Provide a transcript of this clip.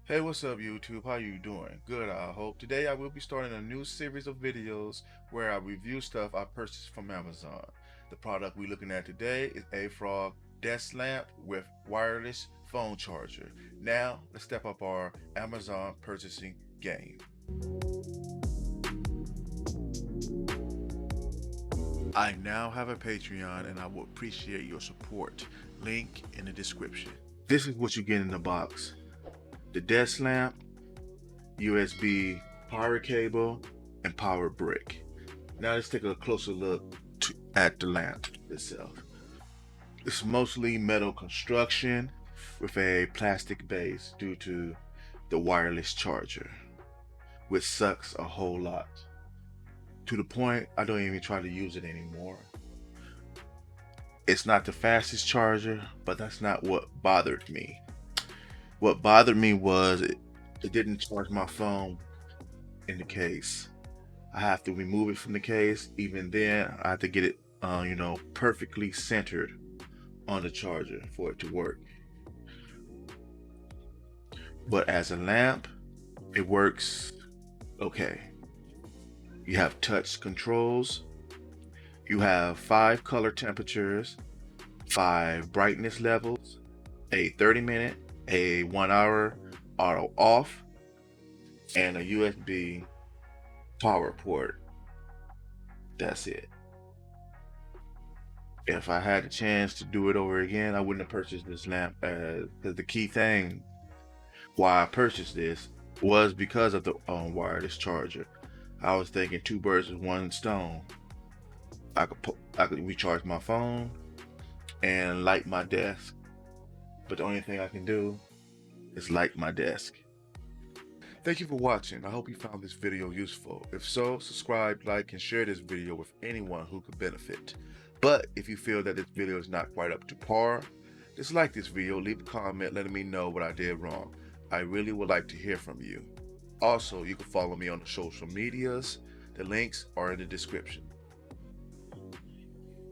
Hey, what's up YouTube? How you doing? Good, I hope. Today I will be starting a new series of videos where I review stuff I purchased from Amazon. The product we're looking at today is Afog desk lamp with wireless phone charger. Now, let's step up our Amazon purchasing game. I now have a Patreon and I will appreciate your support. Link in the description. This is what you get in the box. The desk lamp, USB power cable, and power brick. Now let's take a closer look at the lamp itself. It's mostly metal construction with a plastic base due to the wireless charger, which sucks a whole lot. To the point I don't even try to use it anymore. It's not the fastest charger, but that's not what bothered me. What bothered me was it didn't charge my phone in the case. I have to remove it from the case. Even then, I have to get it, perfectly centered on the charger for it to work. But as a lamp, it works okay. You have touch controls. You have 5 color temperatures, 5 brightness levels, a 30-minute, a 1-hour auto off, and a USB power port. That's it. If I had a chance to do it over again, I wouldn't have purchased this lamp, because the key thing why I purchased this was because of the wireless charger. I was thinking 2 birds with 1 stone. I could recharge my phone and light my desk, but the only thing I can do is light my desk. Thank you for watching. I hope you found this video useful. If so, subscribe, like, and share this video with anyone who could benefit. But if you feel that this video is not quite up to par, dislike this video, leave a comment letting me know what I did wrong. I really would like to hear from you. Also, you can follow me on the social medias. The links are in the description.